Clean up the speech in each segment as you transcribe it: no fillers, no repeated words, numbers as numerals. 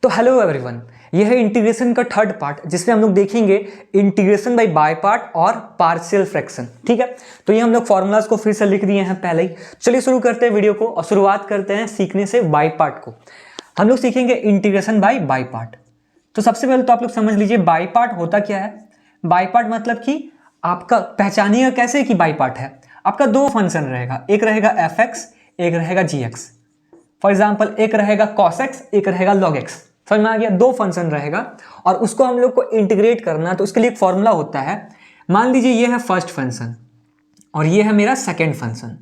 तो hello everyone, यह है इंटीग्रेशन का थर्ड पार्ट जिसमें हम लोग देखेंगे इंटीग्रेशन बाय पार्ट और पार्शियल फ्रैक्शन। ठीक है, तो ये हम लोग फॉर्मूलाज को फिर से लिख दिए हैं पहले ही। चलिए शुरू करते हैं वीडियो को और शुरुआत करते हैं सीखने से बाय पार्ट को। हम लोग सीखेंगे इंटीग्रेशन बाय पार्ट। तो सबसे पहले तो आप लोग समझ लीजिए बाय पार्ट होता क्या है। बाय पार्ट मतलब कि आपका पहचानिएगा कैसे कि बाय पार्ट है। आपका दो फंक्शन रहेगा, एक रहेगा एफ एक्स, एक रहेगा जी एक्स। फॉर एग्जाम्पल एक रहेगा कॉस एक्स, एक रहेगा लॉग एक्स। समझ में आ गया? दो फंक्शन रहेगा और उसको हम लोग को इंटीग्रेट करना है। तो उसके लिए एक फॉर्मूला होता है। मान लीजिए ये है फर्स्ट फंक्शन और ये है मेरा सेकेंड फंक्शन।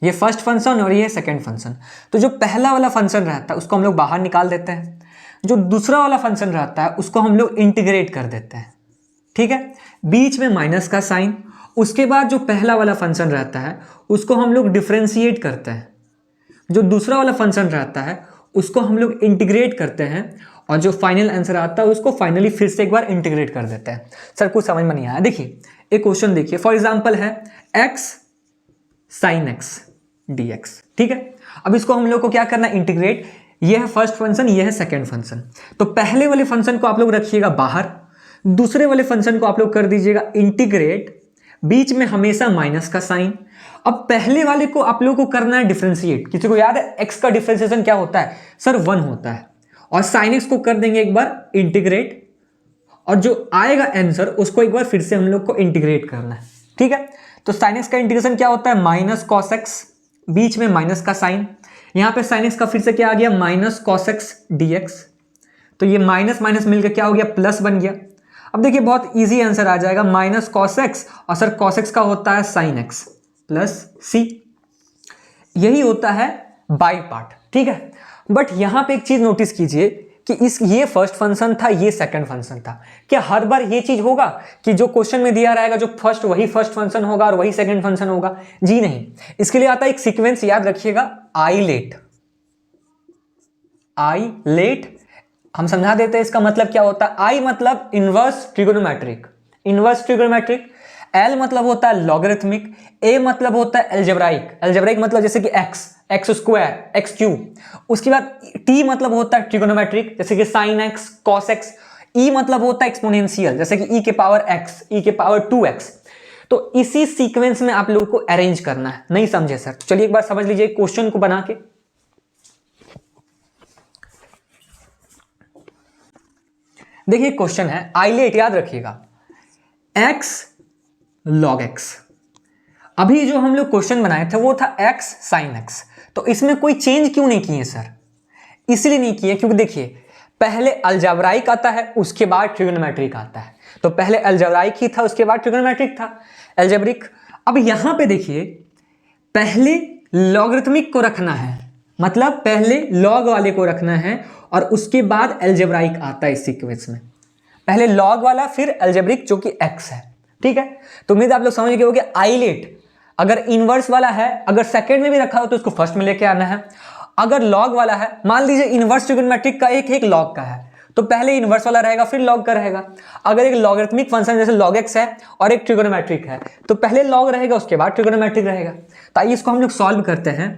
ये फर्स्ट फंक्शन और ये है सेकेंड फंक्शन। तो जो पहला वाला फंक्शन रहता है उसको हम लोग बाहर निकाल देते हैं, जो दूसरा वाला फंक्शन रहता है उसको हम लोग इंटीग्रेट कर देते हैं। ठीक है, बीच में माइनस का साइन। उसके बाद जो पहला वाला फंक्शन रहता है उसको हम लोग डिफ्रेंशिएट करते हैं, जो दूसरा वाला फंक्शन रहता है उसको हम लोग इंटीग्रेट करते हैं और जो फाइनल आंसर आता है उसको फाइनली फिर से एक बार इंटीग्रेट कर देते हैं। सर कुछ समझ में नहीं आया? देखिए एक क्वेश्चन देखिए, फॉर एग्जांपल है x sin x dx। ठीक है, अब इसको हम लोग को क्या करना है? इंटीग्रेट। ये है फर्स्ट फंक्शन, ये है सेकेंड फंक्शन। तो पहले वाले फंक्शन को आप लोग रखिएगा बाहर, दूसरे वाले फंक्शन को आप लोग कर दीजिएगा इंटीग्रेट, बीच में हमेशा माइनस का साइन। अब पहले वाले को आप लोगों को करना है डिफरेंशिएट। किसी को याद है x का डिफरेंशिएशन क्या होता है? सर 1 होता है। और साइन x को कर देंगे एक बार इंटीग्रेट और जो आएगा आंसर उसको एक बार फिर से हम लोग को इंटीग्रेट करना है। ठीक है, तो साइन x का इंटीग्रेशन क्या होता है? माइनस कॉस एक्स, बीच में माइनस का साइन। यहां पे साइन x का फिर से क्या आ गया? Minus cos x dx। तो ये माइनस माइनस मिलकर क्या हो गया? प्लस बन गया। अब देखिए बहुत इजी आंसर आ जाएगा, माइनस कॉस एक्स और सर कॉस एक्स का होता है साइन एक्स प्लस सी। यही होता है बाय पार्ट। ठीक है, बट यहां पे एक चीज नोटिस कीजिए कि ये फर्स्ट फंक्शन था, ये सेकंड फंक्शन था। क्या हर बार ये चीज होगा कि जो क्वेश्चन में दिया रहेगा जो फर्स्ट वही फर्स्ट फंक्शन होगा और वही सेकंड फंक्शन होगा? जी नहीं, इसके लिए आता है एक सीक्वेंस, याद रखिएगा, आइलेट। आइलेट हम समझा देते हैं इसका मतलब क्या होता है। आई मतलब inverse trigonometric, inverse trigonometric. L मतलब होता है लॉगरिथमिक। ए मतलब होता है एल्जेब्राइक, एल्जेब्राइक मतलब जैसे कि एक्स स्क्वायर, एक्स क्यूब। उसके बाद टी मतलब होता है ट्रिगोनोमेट्रिक, जैसे कि साइन एक्स, कॉस एक्स। ई मतलब होता है एक्सपोनेंशियल, जैसे कि ई के पावर एक्स, ई के पावर 2x। तो इसी सीक्वेंस में आप लोगों को अरेंज करना है। नहीं समझे सर? चलिए एक बार समझ लीजिए क्वेश्चन को बना के। देखिए क्वेश्चन है आइलेट, याद रखिएगा, x log x। अभी जो हम लोग क्वेश्चन बनाए थे वो था x sin x। तो इसमें कोई चेंज क्यों नहीं किए सर? इसलिए नहीं किए क्योंकि देखिए पहले अलजेब्राइक आता है उसके बाद ट्रिगोनोमेट्रिक आता है। तो पहले अलजेब्राइक ही था उसके बाद ट्रिगोनोमेट्रिक था, अलजेब्रिक। अब यहां पे देखिए पहले लॉगरिथमिक को रखना है, मतलब पहले लॉग वाले को रखना है और उसके बाद अलजेब्राइक आता है इस सीक्वेंस में। पहले लॉग वाला फिर अलजेब्रिक जो कि x है। ठीक है, तो उम्मीद आप लोग समझ गए होंगे। आइलेट अगर इनवर्स वाला है, अगर सेकंड में भी रखा हो तो उसको फर्स्ट में लेके आना है। अगर लॉग वाला है, मान लीजिए इनवर्स ट्रिगोनोमेट्रिक का एक लॉग का है तो पहले इनवर्स वाला रहेगा फिर लॉग का रहेगा। अगर एक लॉगरिथमिक फंक्शन जैसे log x है और एक ट्रिगोनोमेट्रिक है तो पहले लॉग रहेगा उसके बाद ट्रिगोनोमेट्रिक रहेगा। तो आइए इसको हम लोग सॉल्व करते हैं।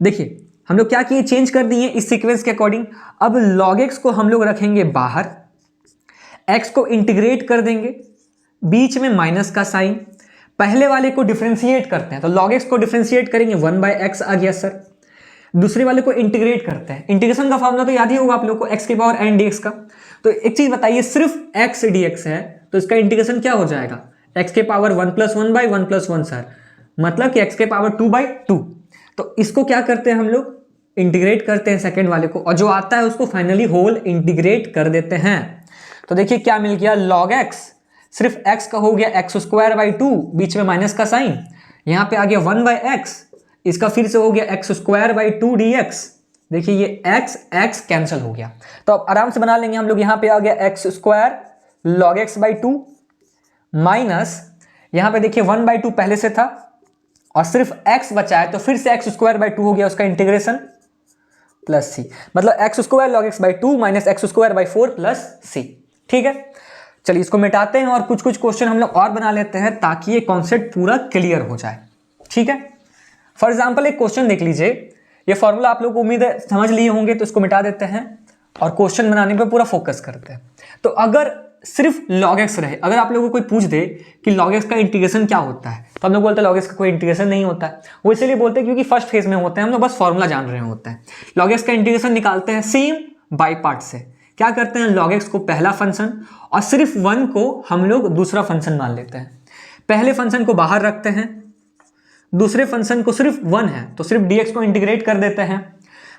देखिए हम लोग क्या किए, चेंज कर दिए इस सीक्वेंस के अकॉर्डिंग। अब log x को हम लोग रखेंगे बाहर, x को इंटीग्रेट कर देंगे, बीच में माइनस का साइन। पहले वाले को डिफरेंशिएट करते हैं तो log x को डिफरेंशिएट करेंगे 1/x आ गया सर। दूसरे वाले को इंटीग्रेट करते हैं, इंटीग्रेशन का फॉर्मूला तो याद ही होगा आप लोग को, x के पावर n dx का। तो एक चीज बताइए, सिर्फ x dx है तो इसका इंटीग्रेशन क्या हो जाएगा? x के पावर 1 + 1/1 + 1 सर, मतलब कि x के पावर 2/2। तो इसको क्या करते हैं हम लोग? इंटीग्रेट करते हैं सेकेंड वाले को और जो आता है उसको फाइनली होल इंटीग्रेट कर देते हैं। तो देखिए क्या मिल गया, log x, सिर्फ x का हो गया x²/2, बीच में माइनस का साइन। यहां पे आ गया 1/x, इसका फिर से हो गया x²/2 dx। देखिए ये x कैंसिल हो गया तो अब आराम से बना लेंगे हम लोग। यहां पे आ गया x² log x/2 माइनस, यहां पे देखिए 1/2 पहले से था और सिर्फ x बचा है तो फिर से x²/2 हो गया उसका इंटीग्रेशन प्लस c, मतलब x² log x/2 minus x²/4 plus c। ठीक है, चलिए इसको मिटाते हैं और कुछ क्वेश्चन हम लोग और बना लेते हैं ताकि ये कॉन्सेप्ट पूरा क्लियर हो जाए। ठीक है, फॉर एग्जाम्पल एक क्वेश्चन देख लीजिए, ये फॉर्मूला आप लोग को उम्मीद है समझ लिए होंगे तो इसको मिटा देते हैं। और क्वेश्चन बनाने पे पूरा फोकस करते हैं। तो अगर सिर्फ log x रहे, अगर आप लोगों को कोई पूछ दे कि log x का इंटीग्रेशन क्या होता है, तो हम लोग बोलते हैं log x का कोई इंटीग्रेशन नहीं होता है। वो इसलिए बोलते हैं क्योंकि फर्स्ट फेज में होते हैं, हम लोग बस फॉर्मूला जान रहे होते हैं। log x का इंटीग्रेशन निकालते हैं सेम बाई पार्ट से। क्या करते हैं, log x को पहला फंक्शन और सिर्फ 1 को हम लोग दूसरा फंक्शन मान लेते हैं। पहले फंक्शन को बाहर रखते हैं, दूसरे फंक्शन को सिर्फ 1 है तो सिर्फ dx को इंटीग्रेट कर देते हैं,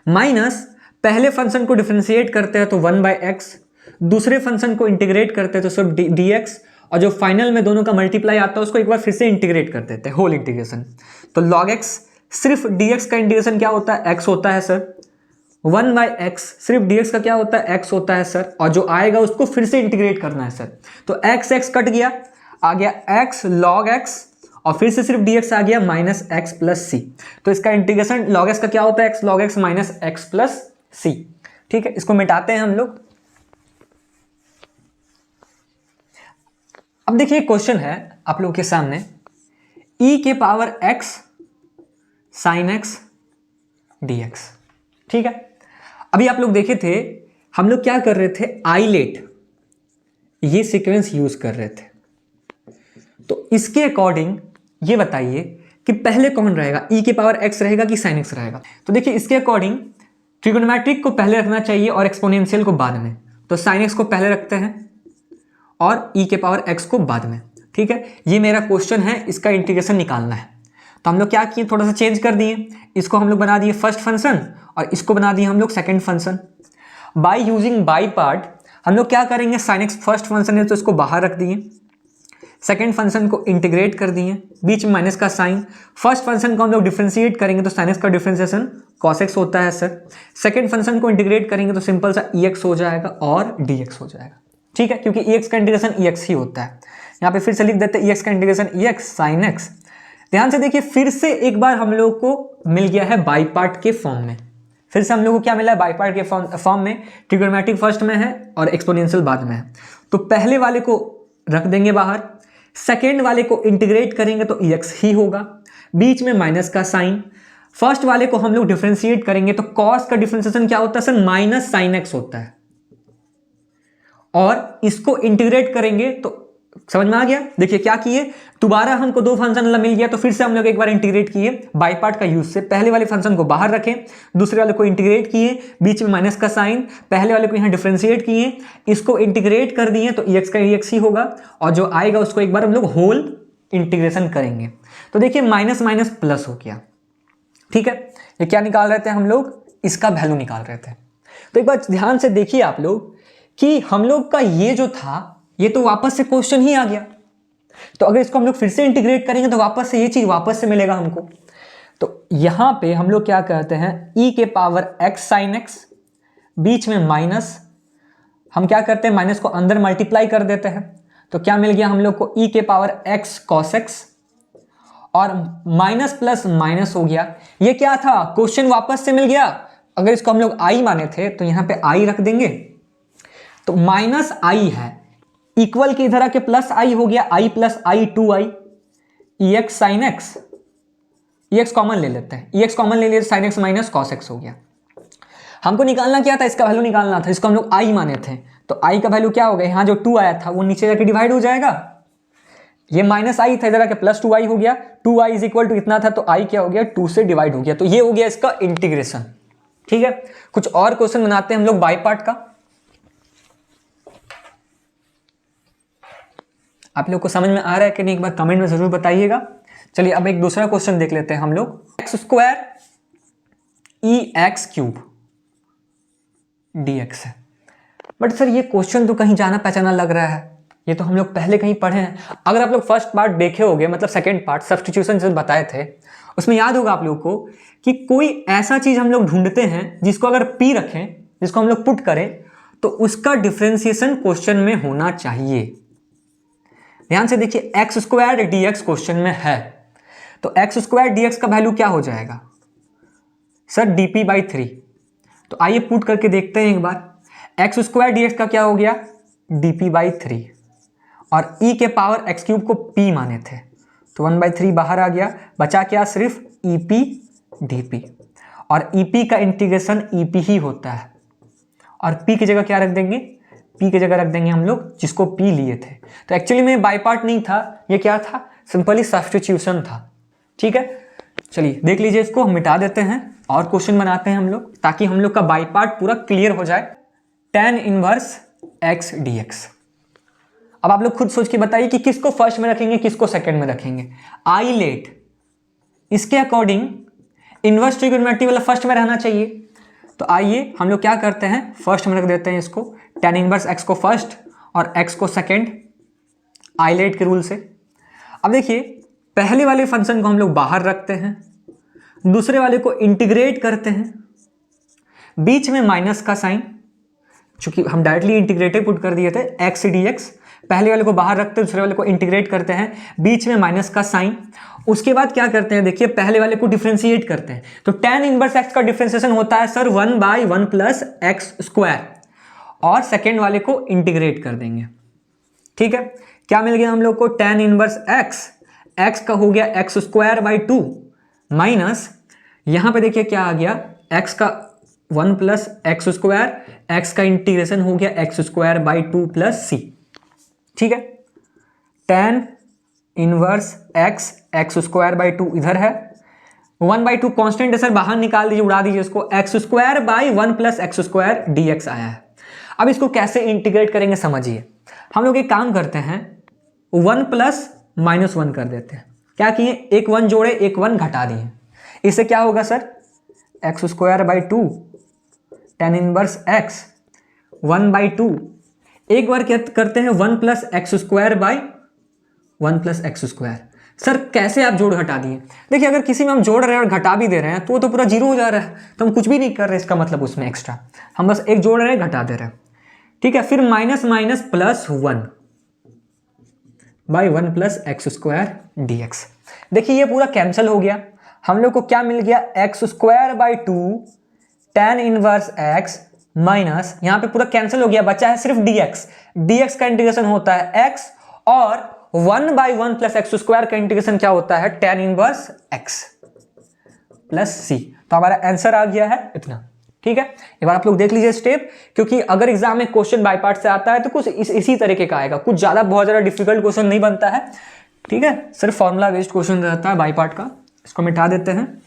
माइनस पहले फंक्शन को डिफरेंशिएट करते हैं तो 1/x, दूसरे फंक्शन को इंटीग्रेट करते हैं तो सिर्फ dx, और जो फाइनल में दोनों का मल्टीप्लाई आता है उसको एक बार फिर से इंटीग्रेट कर देते हैं, होल इंटीग्रेशन। तो log x सिर्फ dx का इंटीग्रेशन क्या होता है, x होता है सर। 1/x सिर्फ dx का क्या होता है, x होता है सर, और जो आएगा उसको फिर से इंटीग्रेट करना है सर। तो x कट गया, आ गया x log x, और फिर से सिर्फ dx आ गया माइनस x प्लस सी। तो इसका इंटीग्रेशन log x का क्या होता है, x log x minus x plus c. ठीक है, इसको मिटाते हैं हम लोग। अब देखिए क्वेश्चन है आप लोगों के सामने, e के power x sine x dx। ठीक है, अभी आप लोग देखे थे हम लोग क्या कर रहे थे, आइलेट ये सीक्वेंस यूज कर रहे थे। तो इसके अकॉर्डिंग ये बताइए कि पहले कौन रहेगा, e के पावर x रहेगा कि साइन x रहेगा। तो देखिए इसके अकॉर्डिंग ट्रिगोनोमेट्रिक को पहले रखना चाहिए और एक्सपोनेंशियल को बाद में। तो साइन x को पहले रखते हैं और e के पावर x को बाद में। ठीक है, ये मेरा क्वेश्चन है, इसका इंटीग्रेशन निकालना है। तो हम लोग क्या किए, थोड़ा सा चेंज कर दिए, इसको हम लोग बना दिए फर्स्ट फंक्शन और इसको बना दिए हम लोग second function. By using by part हम लोग क्या करेंगे, साइन x फर्स्ट फंक्शन है तो इसको बाहर रख दिए, सेकंड फंक्शन को इंटीग्रेट कर दिए, बीच में माइनस का साइन। फर्स्ट फंक्शन को हम लोग डिफरेंशिएट करेंगे तो साइन x का डिफरेंशिएशन cos x होता है सर। सेकंड फंक्शन को इंटीग्रेट करेंगे तो सिंपल सा ex हो जाएगा और dx हो जाएगा। ठीक है, क्योंकि ex का इंटीग्रेशन ex ही होता है। यहाँ पे फिर से लिख देते हैं ex का इंटीग्रेशन ex साइन x। ध्यान से देखिए, फिर से एक बार हम लोग को मिल गया है बाई पार्ट के फॉर्म में। फिर से हम लोग को क्या मिला है, बाई पार्ट के फॉर्म में। ट्रिगोनोमेट्रिक फर्स्ट में है और एक्सपोनेंशियल बाद में है। तो पहले वाले को रख देंगे बाहर, सेकेंड वाले को इंटीग्रेट करेंगे तो ex ही होगा, बीच में माइनस का साइन। फर्स्ट वाले को हम लोग डिफरेंशिएट करेंगे तो cos का डिफरेंशिएशन क्या होता है सर, माइनस साइन x होता है, और इसको इंटीग्रेट करेंगे तो समझ में आ गया। देखिए क्या किए, दोबारा हमको दो फंक्शन मिल गया तो फिर से हम लोग एक बार इंटीग्रेट किए बाई पार्ट का यूज से। पहले वाले फंक्शन को बाहर रखें, दूसरे वाले को इंटीग्रेट किए, बीच में माइनस का साइन, पहले वाले को यहाँ डिफरेंशिएट किए, इसको इंटीग्रेट कर दिए तो ex का ex ही होगा, और जो आएगा उसको एक बार हम लोग होल इंटीग्रेशन करेंगे। तो देखिए माइनस माइनस प्लस हो गया। ठीक है, ये क्या निकाल रहे थे हम लोग, इसका वैल्यू निकाल रहे थे। तो एक बार ध्यान से देखिए आप लोग कि हम लोग का ये जो था ये तो वापस से क्वेश्चन ही आ गया। तो अगर इसको हम लोग फिर से इंटीग्रेट करेंगे तो वापस से ये चीज वापस से मिलेगा हमको। तो यहां पे हम लोग क्या कहते हैं, e के पावर x साइन x, बीच में माइनस, हम क्या करते हैं माइनस को अंदर मल्टीप्लाई कर देते हैं। तो क्या मिल गया हम लोग को, e के पावर x cos x, और माइनस प्लस माइनस हो गया। ये क्या था, क्वेश्चन वापस से मिल गया। अगर इसको हम लोग i माने थे तो यहां पे i रख देंगे, तो माइनस i है, इक्वल के इधर आके प्लस i हो गया, i plus i 2i, ex sine x, ex common ले लेते हैं, ex कॉमन ले लिए sine x minus cos x हो गया। हमको निकालना क्या था, इसका वैल्यू निकालना था, इसको हम लोग i माने थे। तो i का वैल्यू क्या हो गया, यहाँ जो 2 आया था वो नीचे जाके डिवाइड हो जाएगा, ये माइनस i था इधर आके प्लस 2i हो गया, 2i इज इक्वल टू इतना था तो i क्या हो गया, 2 से डिवाइड हो गया। तो ये हो गया इसका इंटीग्रेशन। ठीक है, कुछ और क्वेश्चन बनाते हैं हम लोग बाई पार्ट का। आप लोग को समझ में आ रहा है कि नहीं, एक बार कमेंट में जरूर बताइएगा। चलिए अब एक दूसरा क्वेश्चन देख लेते हैं हम लोग, x square ex cube dx है। बट सर ये क्वेश्चन तो कहीं जाना पहचाना लग रहा है, ये तो हम लोग पहले कहीं पढ़े हैं। अगर आप लोग फर्स्ट पार्ट देखे होंगे, मतलब सेकेंड पार्ट सब्स्टिट्यूशन जो बताए थे, उसमें याद होगा आप लोग को कि कोई ऐसा चीज हम लोग ढूंढते हैं जिसको अगर p रखें, जिसको हम लोग पुट करें, तो उसका डिफरेंशिएशन क्वेश्चन में होना चाहिए। ध्यान से देखिए, एक्स स्क्वायर dx क्वेश्चन में है, तो एक्स स्क्वायर dx का वैल्यू क्या हो जाएगा सर, dp/3। तो आइए पुट करके देखते हैं एक बार। एक्स स्क्वायर dx का क्या हो गया, dp/3, और e के पावर x क्यूब को p माने थे तो 1/3 बाहर आ गया, बचा क्या सिर्फ ep dp, और ep का इंटीग्रेशन ep ही होता है, और p की जगह क्या रख देंगे, p की जगह रख देंगे हम लोग जिसको p लिए थे। तो एक्चुअली में बाई पार्ट नहीं था, ये क्या था, सिंपली सब्स्टिट्यूशन था। ठीक है, चलिए देख लीजिए, इसको हम मिटा देते हैं और क्वेश्चन बनाते हैं हम लोग, ताकि हम लोग का बाई पार्ट पूरा क्लियर हो जाए। tan inverse x dx। अब आप लोग खुद सोच के बताइए कि किसको फर्स्ट में रखेंगे, किसको सेकंड में रखेंगे। आई लेट इसके अकॉर्डिंग इनवर्स ट्रिगोनोमेट्री वाला फर्स्ट में रहना चाहिए। तो आइए हम लोग क्या करते हैं, फर्स्ट में रख देते हैं इसको, tan इनवर्स x को फर्स्ट और x को सेकंड, आइलेट के रूल से। अब देखिए, पहले वाले फंक्शन को हम लोग बाहर रखते हैं, दूसरे वाले को इंटीग्रेट करते हैं, बीच में माइनस का साइन, चूंकि हम डायरेक्टली इंटीग्रेटेड पुट कर दिए थे x dx, पहले वाले को बाहर रखते हैं, दूसरे वाले को इंटीग्रेट करते हैं, बीच में माइनस का साइन। उसके बाद क्या करते हैं, देखिए पहले वाले को डिफरेंशिएट करते हैं। तो tan इनवर्स x का डिफरेंशिएशन होता है सर 1/1 प्लस एक्स स्क्वायर, और सेकेंड वाले को इंटीग्रेट कर देंगे। ठीक है, क्या मिल गया हम लोग को, tan इनवर्स x का हो गया एक्स स्क्वायर बाई 2 माइनस, यहां पे देखिए क्या आ गया, x का 1 प्लस एक्स स्क्वायर, एक्स का इंटीग्रेशन हो गया x square by 2 plus c. ठीक है, tan inverse x square by 2 इधर है, 1/2 कॉन्स्टेंट है सर, बाहर निकाल दीजिए, उड़ा दीजिए इसको, x square by 1 plus x square dx आया है। अब इसको कैसे इंटीग्रेट करेंगे समझिए, हम लोग एक काम करते हैं, 1 प्लस -1 कर देते हैं। क्या किए, एक 1 जोड़े, एक 1 घटा दिए, इससे क्या होगा sir, x square by 2 tan inverse x 1/2, एक बार क्या करते हैं 1 plus x square by 1 plus x square. Sir कैसे आप जोड़ घटा दिए, देखिए अगर किसी में हम जोड़ रहे हैं और घटा भी दे रहे हैं तो वो तो पूरा जीरो हो जा रहा है, तो हम कुछ भी नहीं कर रहे, इसका मतलब उसमें एक्स्ट्रा हम बस एक जोड़ रहे हैं, घटा दे रहे हैं। ठीक है, फिर minus minus plus 1 by 1 plus x square dx। देखिए ये पूरा कैंसिल हो गया, हम लोग को क्या मिल गया, x square by 2 tan inverse x minus, यहां पे पूरा कैंसिल हो गया, बचा है सिर्फ dx का इंटीग्रेशन होता है x, और 1/1 प्लस एक्स स्क्वायर का इंटीग्रेशन क्या होता है, tan inverse x plus c। तो हमारा आंसर आ गया है इतना। ठीक है, एक बार आप लोग देख लीजिए स्टेप, क्योंकि अगर एग्जाम में क्वेश्चन बाय पार्ट से आता है तो कुछ इसी तरीके का आएगा, कुछ ज्यादा बहुत ज्यादा डिफिकल्ट क्वेश्चन नहीं बनता है। ठीक है, सिर्फ फॉर्मूला बेस्ड क्वेश्चन रहता है बाय पार्ट का। इसको मिटा देते हैं।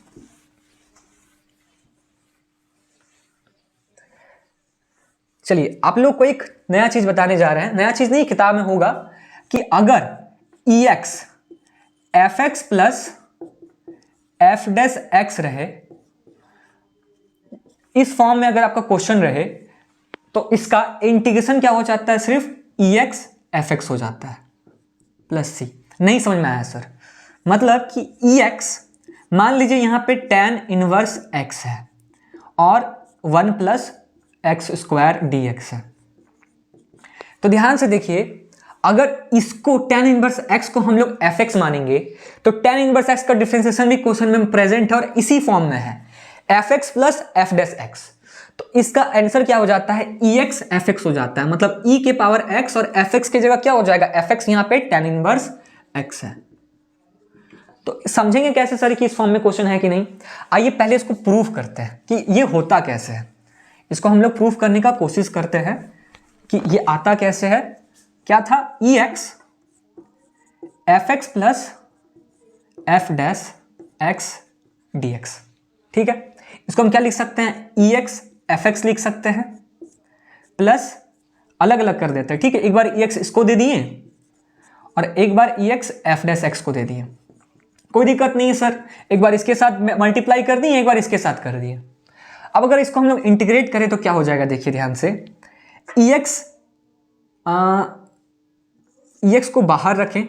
चलिए आप लोग को एक नया चीज बताने जा रहे हैं, नया चीज नहीं, किताब में होगा कि अगर ex fx plus f dash x रहे, इस फॉर्म में अगर आपका क्वेश्चन रहे, तो इसका इंटीग्रेशन क्या हो जाता है, सिर्फ ex fx हो जाता है प्लस c। नहीं समझ में आया सर, मतलब कि ex, मान लीजिए यहां पे tan इनवर्स x है और 1 प्लस एक्स स्क्वायर dx है, तो ध्यान से देखिए, अगर इसको tan इनवर्स x को हम लोग fx मानेंगे, तो tan इनवर्स x का डिफरेंशिएशन भी क्वेश्चन में प्रेजेंट है और इसी फॉर्म में है, fx plus f dash x। तो इसका आंसर क्या हो जाता है, ex fx हो जाता है, मतलब e के पावर x और fx की जगह क्या हो जाएगा, fx यहां पे tan इनवर्स x है। तो समझेंगे कैसे सर कि इस फॉर्म में क्वेश्चन है कि नहीं। आइए पहले इसको प्रूफ करते हैं कि ये होता कैसे है, इसको हम लोग प्रूफ करने का कोशिश करते हैं कि ये आता कैसे है। क्या था, ex fx plus f dash x dx। ठीक है, इसको हम क्या लिख सकते हैं, ex fx लिख सकते हैं, प्लस अलग अलग कर देते हैं। ठीक है, एक बार ex इसको दे दिए और एक बार ex f डैश x को दे दिए, कोई दिक्कत नहीं है सर, एक बार इसके साथ मल्टीप्लाई कर दिए, एक बार इसके साथ कर दिए। अब अगर इसको हम लोग इंटीग्रेट करें तो क्या हो जाएगा, देखिए ध्यान से, ex को बाहर रखें,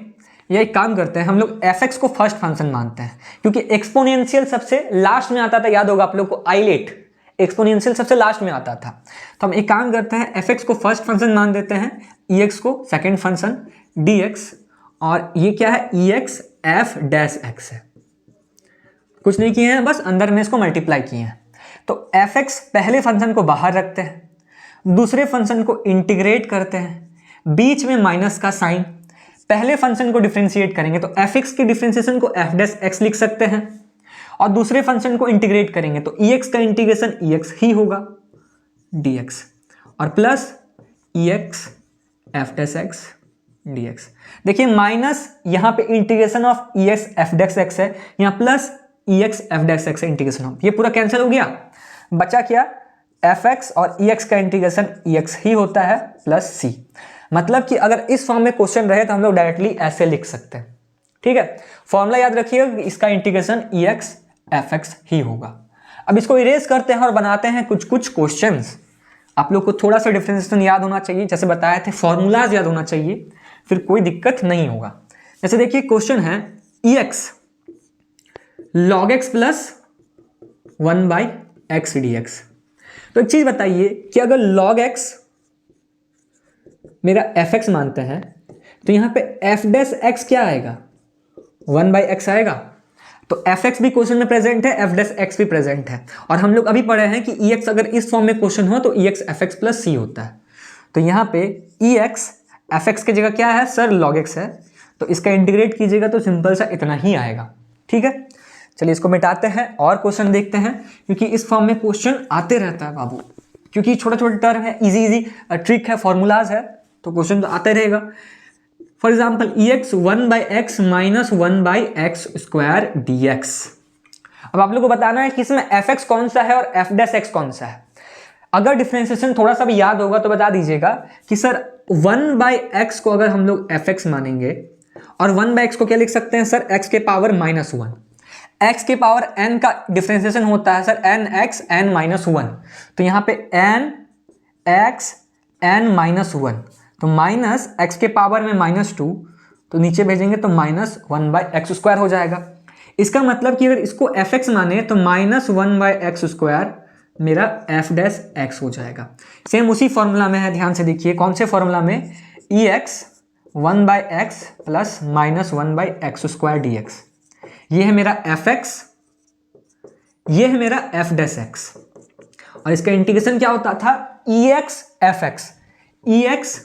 या एक काम करते हैं हम लोग fx को फर्स्ट फंक्शन मानते हैं, क्योंकि एक्सपोनेंशियल सबसे लास्ट में आता था, याद होगा आप लोग को, आइलेट एक्सपोनेंशियल सबसे लास्ट में आता था। तो हम एक काम करते हैं, fx को फर्स्ट फंक्शन मान देते हैं, ex को सेकेंड फंक्शन dx, और ये क्या है, ex f डैश x है, कुछ नहीं किए हैं, बस अंदर में इसको मल्टीप्लाई किए हैं। तो fx पहले फंक्शन को बाहर रखते हैं, दूसरे फंक्शन को इंटीग्रेट करते हैं, बीच में माइनस का साइन, पहले फंक्शन को डिफरेंशिएट करेंगे तो fx के डिफरेंशिएशन को f डैश x लिख सकते हैं, और दूसरे फंक्शन को इंटीग्रेट करेंगे तो ex का इंटीग्रेशन ex ही होगा dx। और plus e x f dash x d x. देखिए माइनस यहाँ पे integration of e x f dash x है, यहाँ plus e x f dash x है इंटीग्रेशन ऑफ, ये पूरा कैंसिल हो गया, बचा क्या एफ एक्स और ई एक्स का इंटीग्रेशन ई एक्स ही होता है प्लस सी। मतलब कि अगर इस फॉर्म में क्वेश्चन रहे तो हम लोग डायरेक्टली ऐसे लिख सकते हैं। ठीक है, फॉर्मूला याद रखिएगा, इसका integration e x f x ही होगा। अब इसको इरेज करते हैं और बनाते हैं कुछ कुछ क्वेश्चंस। आप लोग को थोड़ा सा डिफरेंशिएशन याद होना चाहिए, जैसे बताए थे फॉर्मूलाज याद होना चाहिए, फिर कोई दिक्कत नहीं होगा। जैसे देखिए क्वेश्चन है e x log x plus 1/x dx। तो एक चीज बताइए कि अगर log x मेरा fx मानते हैं तो यहां पे f डैश x क्या आएगा 1/x आएगा। तो fx भी क्वेश्चन में प्रेजेंट है, f डैश x भी प्रेजेंट है, और हम लोग अभी पढ़े हैं कि ex अगर इस फॉर्म में क्वेश्चन हो तो ex fx प्लस c होता है। तो यहां पे ex fx की जगह क्या है सर log x है, तो इसका इंटीग्रेट कीजिएगा तो सिंपल सा इतना ही आएगा। ठीक है, चलिए इसको मिटाते हैं और क्वेश्चन देखते हैं, क्योंकि इस फॉर्म में क्वेश्चन आते रहता है बाबू, क्योंकि छोटे छोटे टर्म है, इजी ट्रिक है, फॉर्मूलाज है, तो क्वेश्चन तो आते रहेगा। For example E x 1/x minus 1/x square D x. अब आप लोग को बताना है कि इसमें एफ एक्स कौन सा है और एफ डैश एक्स कौन सा है। अगर डिफरेंशिएशन थोड़ा सा भी याद होगा तो बता दीजिएगा कि सर 1/x को अगर हम लोग एफ एक्स मानेंगे और 1/x को क्या लिख सकते हैं सर x के पावर -1। x के पावर n का डिफरेंशिएशन होता है सर nx n-1, तो यहाँ पे nx n-1, तो माइनस x के पावर में -2, तो नीचे भेजेंगे तो -1/x स्क्वायर हो जाएगा। इसका मतलब कि अगर इसको fx माने तो -1/x स्क्वायर मेरा f डैश x हो जाएगा। सेम उसी फॉर्मूला में है, ध्यान से देखिए कौन से फॉर्मूला में, ex 1/x plus -1/x square dx। ये है मेरा fx, ये है मेरा f डैश x, और इसका इंटीग्रेशन क्या होता था ex fx, ex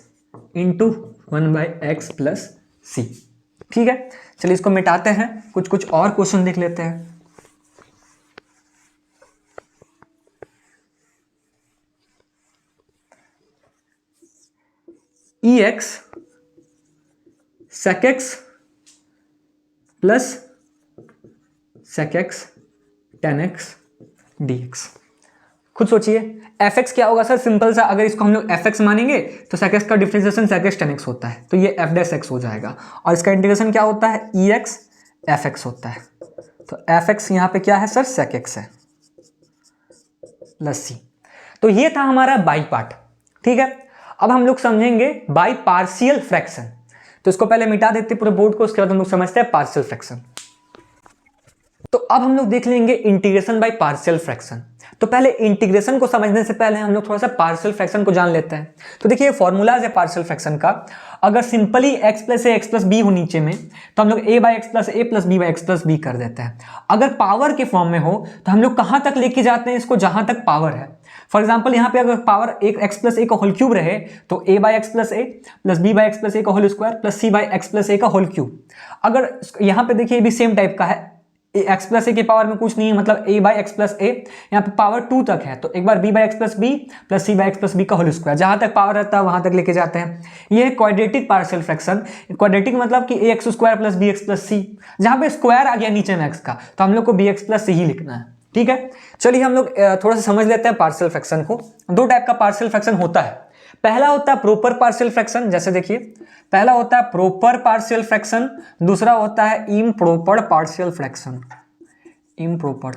into 1/x plus c। ठीक है, चलिए इसको मिटाते हैं, कुछ कुछ और क्वेश्चन देख लेते हैं। ex sec x plus sec x tan x dx। खुद सोचिए fx क्या होगा सर, सिंपल सा, अगर इसको हम लोग fx मानेंगे तो sec x का differentiation sec x tan x होता है, तो ये f डैश x हो जाएगा, और इसका इंटीग्रेशन क्या होता है ex fx होता है, तो fx यहाँ पे क्या है सर sec x है प्लस c। तो ये था हमारा बाई पार्ट। ठीक है, अब हम लोग समझेंगे बाई पार्शियल फ्रैक्शन, तो इसको पहले मिटा देते पूरे बोर्ड को, उसके बाद हम लोग समझते हैं पार्शियल फ्रैक्शन। तो अब हम लोग देख लेंगे इंटीग्रेशन बाय पार्शियल फ्रैक्शन। तो पहले इंटीग्रेशन को समझने से पहले हम लोग थोड़ा सा पार्शियल फ्रैक्शन को जान लेते हैं। तो देखिए फॉर्मूलाज है पार्शियल फ्रैक्शन का, अगर simply x plus a x plus b हो नीचे में तो हम लोग a by x plus a plus b by x plus b कर देते हैं। अगर पावर के फॉर्म में हो तो हम लोग कहां तक लेके जाते हैं इसको, जहां तक पावर है। फॉर एग्जाम्पल यहाँ पे अगर पावर एक एक्स प्लस ए का होल क्यूब रहे तो a by x plus a plus b by x plus a का whole square plus c by x plus a का होल क्यूब। अगर यहाँ पे देखिए भी सेम टाइप का है, एक्स प्लस ए के पावर में कुछ नहीं है, मतलब a by x plus a, यहाँ पे पावर 2 तक है, तो एक बार b by x plus b plus c by x plus b का होल स्क्वायर, जहां तक पावर रहता है वहां तक लेके जाते हैं। ये है क्वाड्रेटिक पार्शियल फ्रैक्शन। क्वाड्रेटिक मतलब कि a x square plus b x plus c, जहां पे स्क्वायर आ गया नीचे में x का, तो हम लोग को बी एक्स प्लस सी ही लिखना है। ठीक है, चलिए हम लोग थोड़ा सा समझ लेते हैं पार्शियल फ्रैक्शन को। दो टाइप का पार्शियल फ्रैक्शन होता है, पहला होता है प्रोपर पार्शियल फ्रैक्शन, जैसे देखिए पहला होता है प्रोपर पार्शियल फ्रैक्शन, दूसरा होता है इम्प्रॉपर पार्शियल फ्रैक्शन। इम्प्रॉपर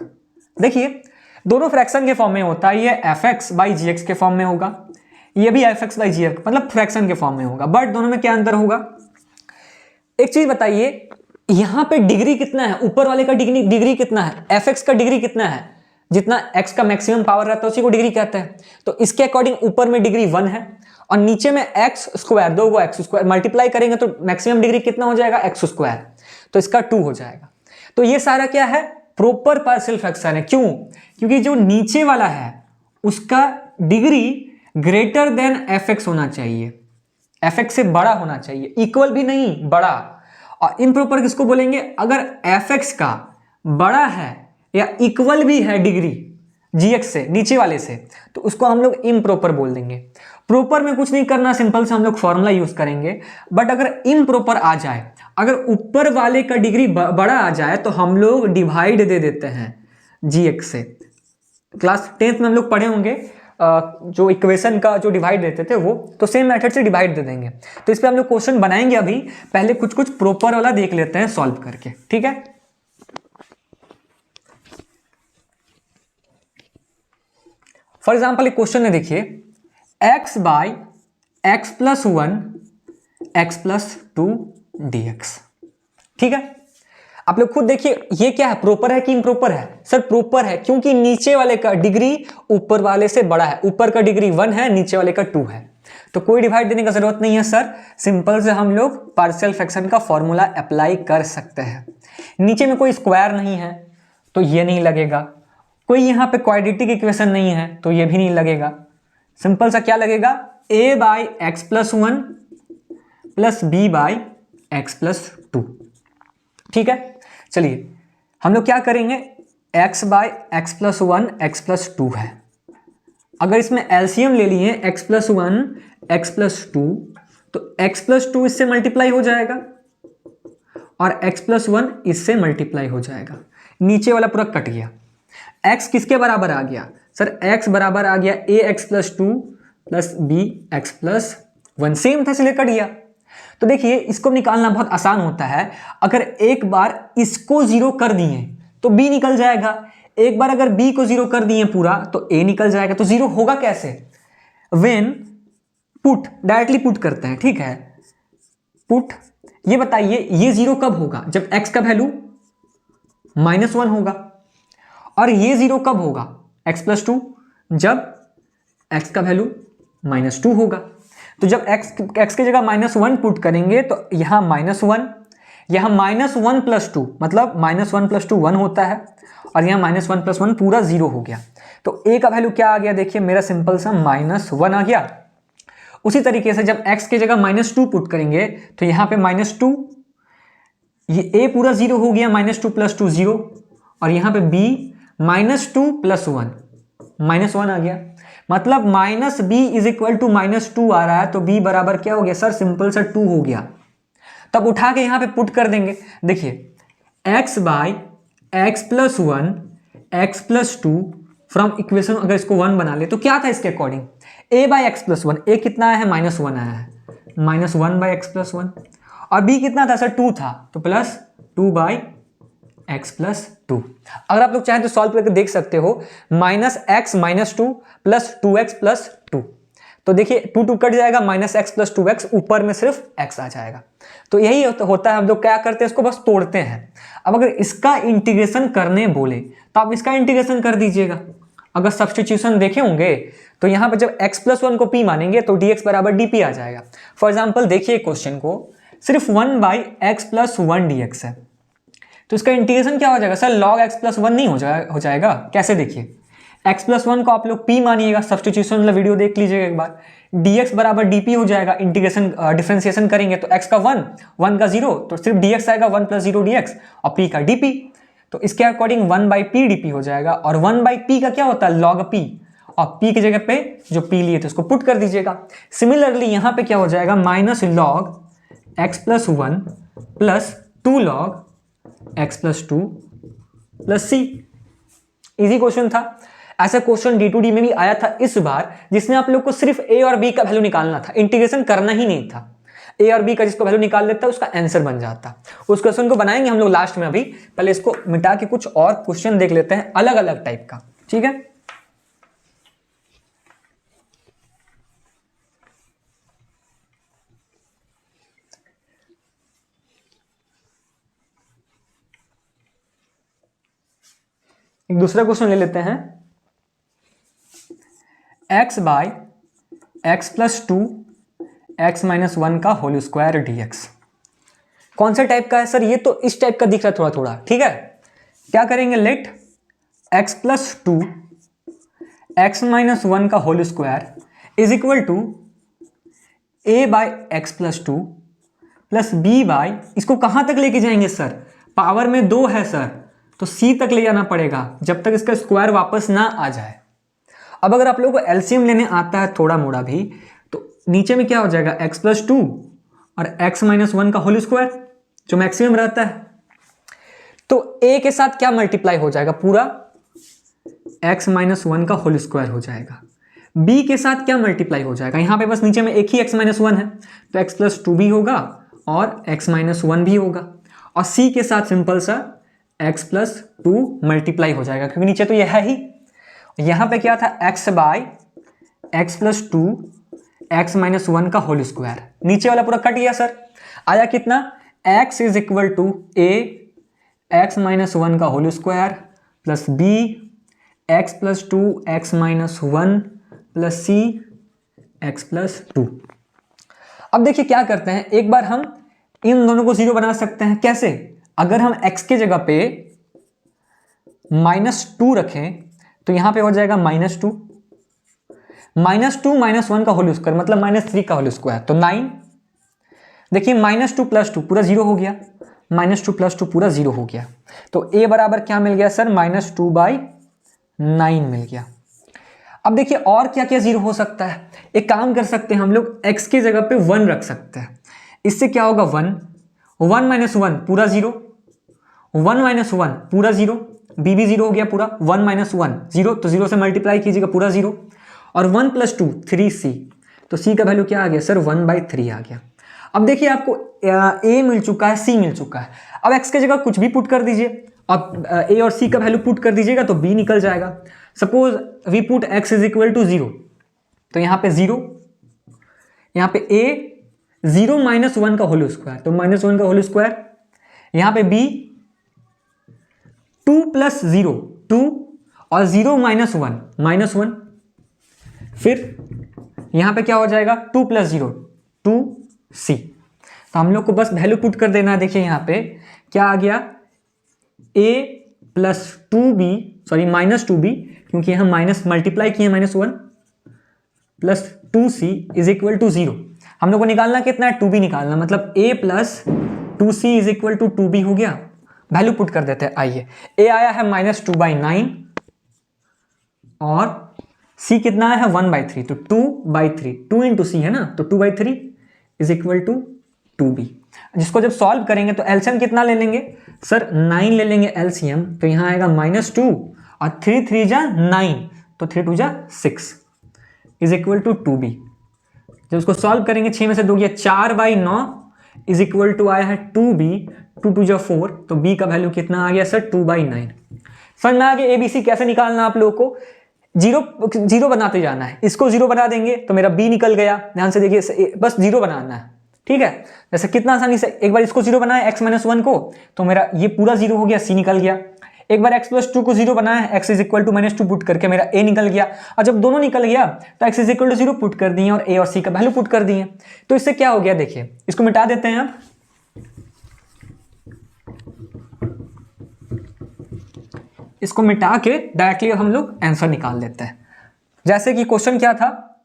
देखिए दोनों फ्रैक्शन के फॉर्म में होता है, ये f x by g x के फॉर्म में होगा, ये भी f x by g x मतलब फ्रैक्शन के फॉर्म में होगा, बट दोनों में क्या अंतर होगा। एक चीज बताइए, यहां पे डिग्री कितना है, ऊपर वाले का डिग्री कितना है, एफ एक्स का डिग्री कितना है, जितना x का मैक्सिमम पावर रहता है उसी को डिग्री कहते हैं। तो इसके अकॉर्डिंग ऊपर में डिग्री 1 है और नीचे में एक्स स्क्वायर, दो एक्स स्क्वायर मल्टीप्लाई करेंगे तो मैक्सिमम डिग्री कितना हो जाएगा एक्स स्क्वायर, तो इसका 2 हो जाएगा। तो ये सारा क्या है प्रॉपर पार्शियल फ्रैक्शन है। क्यों? क्योंकि जो नीचे वाला है उसका degree greater than F x होना चाहिए, एफ एक्स से बड़ा होना चाहिए, इक्वल भी नहीं बड़ा। और इम्प्रॉपर किसको बोलेंगे, अगर एफ एक्स का बड़ा है या इक्वल भी है डिग्री, gx से, नीचे वाले से, तो उसको हम लोग इम्प्रॉपर बोल देंगे। प्रॉपर में कुछ नहीं करना, सिंपल से हम लोग फॉर्मूला यूज करेंगे। बट अगर इम्प्रॉपर आ जाए, अगर ऊपर वाले का डिग्री बड़ा आ जाए, तो हम लोग डिवाइड दे देते हैं gx से। क्लास 10th में हम लोग पढ़े होंगे जो इक्वेशन का जो डिवाइड देते थे वो, तो सेम मेथड से डिवाइड दे देंगे। तो इस पे हम लोग क्वेश्चन बनाएंगे। अभी पहले कुछ कुछ प्रॉपर वाला देख लेते हैं सॉल्व करके, ठीक है। फॉर एग्जाम्पल एक क्वेश्चन है, देखिए x by x plus 1 x plus 2 dx, ठीक है। आप लोग खुद देखिए ये क्या है, प्रॉपर है कि इम्प्रॉपर है? सर प्रॉपर है, क्योंकि नीचे वाले का डिग्री ऊपर वाले से बड़ा है। ऊपर का डिग्री 1 है, नीचे वाले का 2 है, तो कोई डिवाइड देने का जरूरत नहीं है सर। सिंपल से हम लोग पार्शियल फ्रैक्शन का फॉर्मूला अप्लाई कर सकते हैं। नीचे में कोई स्क्वायर नहीं है तो ये नहीं लगेगा, कोई यहाँ पे क्वाड्रेटिक इक्वेशन नहीं है तो ये भी नहीं लगेगा। सिंपल सा क्या लगेगा, a by x plus 1 plus b by x plus 2, ठीक है। चलिए हम लोग क्या करेंगे, x by x plus 1 x plus 2 है। अगर इसमें एलसीएम ले लिए x प्लस 1 एक्स प्लस 2, तो x प्लस 2 इससे मल्टीप्लाई हो जाएगा और x प्लस 1 इससे मल्टीप्लाई हो जाएगा। नीचे वाला पूरा कट गया। x किसके बराबर आ गया सर, x बराबर आ गया a x plus 2 plus b x plus 1, same था इसलिए कट गया। तो देखिए इसको निकालना बहुत आसान होता है। अगर एक बार इसको जीरो कर दिए तो b निकल जाएगा, एक बार अगर b को जीरो कर दिए पूरा तो a निकल जाएगा। तो जीरो होगा कैसे, व्हेन पुट, डायरेक्टली पुट करते हैं, ठीक है। पुट, ये बताइए ये जीरो कब होगा, जब x का वैल्यू -1 होगा। और ये जीरो कब होगा, x प्लस 2, जब x का वैल्यू -2 होगा। तो जब x की जगह -1 पुट करेंगे तो यहाँ -1, यहाँ -1 प्लस 2, मतलब -1 प्लस 2 1 होता है, और यहाँ -1 प्लस 1 पूरा 0 हो गया। तो a का वैल्यू क्या आ गया, देखिए मेरा सिंपल सा -1 आ गया। उसी तरीके से जब x की जगह -2 पुट करेंगे तो यहाँ पे -2, ये a पूरा 0 हो गया, -2 प्लस 2 0, और यहाँ पे b -2 प्लस 1 -1 आ गया। मतलब -b इज इक्वल टू -2 आ रहा है, तो b बराबर क्या हो गया सर, सिंपल सा 2 हो गया। तब उठा के यहाँ पे पुट कर देंगे। देखिए x by x plus 1 x plus 2 from equation, अगर इसको 1 बना ले तो क्या था इसके according, a by x plus 1, a कितना आया है -1 आया है, -1 बाई एक्स प्लस 1, और b कितना था सर 2 था, तो प्लस 2 बाई एक्स प्लस 2। अगर आप लोग चाहें तो सॉल्व करके देख सकते हो, -x -2 प्लस 2x प्लस 2, तो देखिए 2 कट जाएगा, -x प्लस 2x, ऊपर में सिर्फ x आ जाएगा। तो यही होता है, हम लोग क्या करते हैं, इसको बस तोड़ते हैं। अब अगर इसका इंटीग्रेशन करने बोले तो आप इसका इंटीग्रेशन कर दीजिएगा। अगर सब्स्टिट्यूशन देखे होंगे तो यहाँ पर जब x प्लस 1 को p मानेंगे तो dx बराबर dp आ जाएगा। फॉर एग्जाम्पल देखिए क्वेश्चन को, सिर्फ 1 बाई एक्स प्लस 1 dx है, तो इसका इंटीग्रेशन क्या हो जाएगा सर, log x प्लस 1 नहीं हो जाएगा। कैसे, देखिए x प्लस 1 को आप लोग p मानिएगा, सब्स्टिट्यूशन वाला वीडियो देख लीजिएगा एक बार, dx बराबर dp हो जाएगा। इंटीग्रेशन डिफरेंशिएशन करेंगे तो x का 1 का 0, तो सिर्फ dx आएगा 1 प्लस 0 dx, और p का dp, तो इसके अकॉर्डिंग 1 बाई पी dp हो जाएगा। और 1 बाई p का क्या होता है, log p, और p की जगह पे जो p लिए थे उसको पुट कर दीजिएगा। सिमिलरली यहाँ पे क्या हो जाएगा, minus log x plus 1 plus 2 log x प्लस 2 प्लस c। इजी क्वेश्चन था। ऐसा क्वेश्चन D2D में भी आया था इस बार, जिसने आप लोग को सिर्फ a और b का वैल्यू निकालना था, इंटीग्रेशन करना ही नहीं था। a और b का जिसको वैल्यू निकाल लेता उसका आंसर बन जाता। उस क्वेश्चन को बनाएंगे हम लोग लास्ट में, अभी पहले इसको मिटा के कुछ और क्वेश्चन देख लेते हैं अलग अलग टाइप का, ठीक है। एक दूसरा क्वेश्चन ले लेते हैं, x by x plus 2 x minus 1 का होल स्क्वायर dx। कौन सा टाइप का है सर, ये तो इस टाइप का दिख रहा है थोड़ा थोड़ा, ठीक है। क्या करेंगे, लेट x प्लस 2 एक्स माइनस 1 का whole square is equal to a by x plus 2 plus b by, इसको कहां तक लेके जाएंगे सर, पावर में 2 है सर, तो सी तक ले जाना पड़ेगा जब तक इसका स्क्वायर वापस ना आ जाए। अब अगर आप लोगों को एलसीएम लेने आता है थोड़ा मोड़ा भी, तो नीचे में क्या हो जाएगा, एक्स प्लस टू और एक्स माइनस वन का होल स्क्वायर जो मैक्सिमम रहता है। तो ए के साथ क्या मल्टीप्लाई हो जाएगा, पूरा एक्स माइनस वन का होल स्क्वायर हो जाएगा। बी के साथ क्या मल्टीप्लाई हो जाएगा, यहां पे बस नीचे में एक ही एक्स माइनस वन है तो एक्स प्लस टू भी होगा और एक्स माइनस वन भी होगा। और सी के साथ सिंपल सा एक्स प्लस टू मल्टीप्लाई हो जाएगा क्योंकि नीचे तो यह है ही। यहां पे क्या था, x by x plus two x minus one का होल स्क्वायर, नीचे वाला पूरा कट गया सर। आया कितना, x is equal to a x minus one का whole square plus b x plus two x minus one plus c x plus two. अब देखिए क्या करते हैं, एक बार हम इन दोनों को जीरो बना सकते हैं। कैसे, अगर हम x के जगह पे -2 रखें तो यहां पे हो जाएगा -2 माइनस वन का होल स्क्वायर मतलब -3 का होल स्क्वायर तो 9। देखिए -2 + 2 पूरा जीरो हो गया, -2 + 2 पूरा जीरो हो गया। तो a बराबर क्या मिल गया सर, -2/9 मिल गया। अब देखिए और क्या क्या जीरो हो सकता है, एक काम कर सकते हैं हम लोग, x की जगह पे 1 रख सकते हैं। इससे क्या होगा, 1 माइनस 1 पूरा जीरो, 1 माइनस 1 पूरा जीरो, b भी जीरो हो गया पूरा, 1 माइनस 1 जीरो, तो जीरो से मल्टीप्लाई कीजिएगा पूरा जीरो, और 1 + 2 3c, तो c का वैल्यू क्या आ गया सर, 1/3 आ गया। अब देखिए आपको a मिल चुका है, c मिल चुका है। अब x की जगह कुछ भी पुट कर दीजिए, अब a और c का वैल्यू पुट कर दीजिएगा तो b निकल जाएगा। Suppose we put x is equal to 0, तो यहाँ पे 0, यहाँ पे a 0 माइनस 1 का होल स्क्वायर तो -1 का होल स्क्वायर, यहाँ पे b 2 + 0 2 और 0 माइनस 1 -1, फिर यहाँ पे क्या हो जाएगा 2 + 0 2c। तो हम लोग को बस वैल्यू पुट कर देना है। देखिए यहाँ पे क्या आ गया, a + 2b सॉरी -2b क्योंकि हम माइनस मल्टीप्लाई किए -1 plus 2c is equal to 0। हम लोग को निकालना कितना है, 2b निकालना, मतलब a + 2c is equal to 2b हो गया। वैल्यू पुट कर देते हैं, आइए a आया है -2/9 और c कितना है 1/3, तो 2/3 2 × c है ना, तो 2/3 इज इक्वल टू 2b। जिसको जब सॉल्व करेंगे तो एलसीएम कितना ले लेंगे सर, 9 ले लेंगे एलसीएम, तो यहाँ आएगा -2 और 3 3 जा 9, तो 3 2 जा 6 इज इक्वल टू 2b। जब उसको सॉल्व करेंगे 6 में से 2 गया 4/9 इज इक्वल टू आया है 2b, 2 2 जा 4, तो b का वैल्यू कितना आ गया सर 2/9। समझ में आ गया एबीसी कैसे निकालना, आप लोगों को जीरो बनाते जाना है। इसको जीरो बना देंगे तो मेरा b निकल गया, ध्यान से देखिए बस जीरो बनाना है, ठीक है। जैसे कितना आसानी से, एक बार इसको जीरो बनाया x - 1 को तो मेरा ये पूरा जीरो हो गया, c निकल गया। एक बार x + 2 को जीरो बनाया, x is equal to -2 put करके मेरा a निकल गया, और जब दोनों निकल गया तो x is equal to 0 put कर दिए और a और c का वैल्यू पुट कर दिए। तो इससे क्या हो गया, देखिए इसको मिटा देते हैं अब। इसको मिटा के डायरेक्टली हम लोग आंसर निकाल लेते हैं। जैसे कि क्वेश्चन क्या था,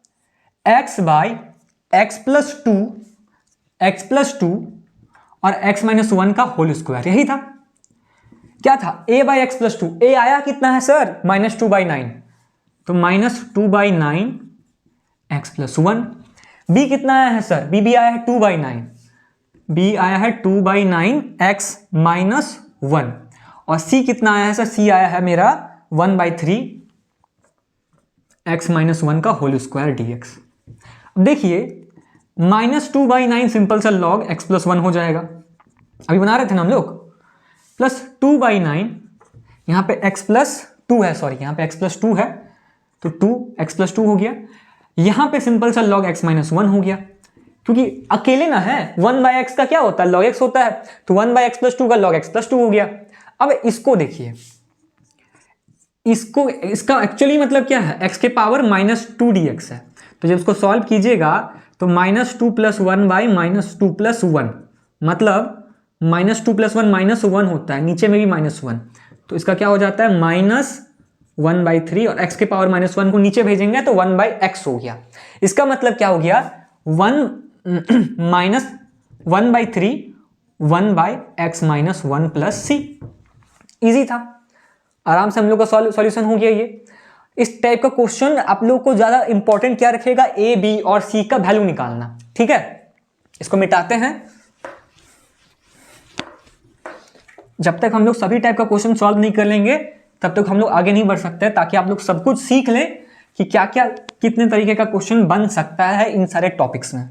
x बाय x + 2 और x - 1 का होल स्क्वायर, यही था। क्या था, a बाय x + 2, a आया कितना है सर -2/9, तो -2/9 x + 1। b कितना आया है सर, b भी आया है 2/9, b आया है 2/9 x - 1, और c कितना आया है सर, c आया है मेरा 1/3 x - 1 का होल स्क्वायर dx। अब देखिए -2/9 सिंपल सा log x + 1 हो जाएगा, अभी बना रहे थे ना हम लोग, प्लस 2/9 यहाँ पे x + 2 है, सॉरी यहाँ पे x + 2 है तो 2x + 2 हो गया। यहाँ पे सिंपल सा log x - 1 हो गया, क्योंकि अकेले ना है, 1/x का क्या होता है log x होता है, तो 1/x + 2 का log x + 2 हो गया। अब इसको देखिए, इसका एक्चुअली मतलब क्या है, x के पावर -2 dx है, तो जब इसको सॉल्व कीजिएगा तो -2 + 1/-2 + 1 मतलब -2 + 1 -1 होता है, नीचे में भी -1, तो इसका क्या हो जाता है -1/3, और x के पावर -1 को नीचे भेजेंगे तो 1/x हो गया। इसका मतलब क्या हो गया, 1/3 1/x - 1 + c। इजी था, आराम से हम लोग का सॉल्यूशन हो गया ये। इस टाइप का क्वेश्चन आप लोग को ज़्यादा इंपॉर्टेंट क्या रखेगा, ए बी और सी का वैल्यू निकालना, ठीक है। इसको मिटाते हैं। जब तक हम लोग सभी टाइप का क्वेश्चन सॉल्व नहीं कर लेंगे तब तक हम लोग आगे नहीं बढ़ सकते, ताकि आप लोग सब कुछ सीख लें कि क्या क्या कितने तरीके का क्वेश्चन बन सकता है इन सारे टॉपिक्स में।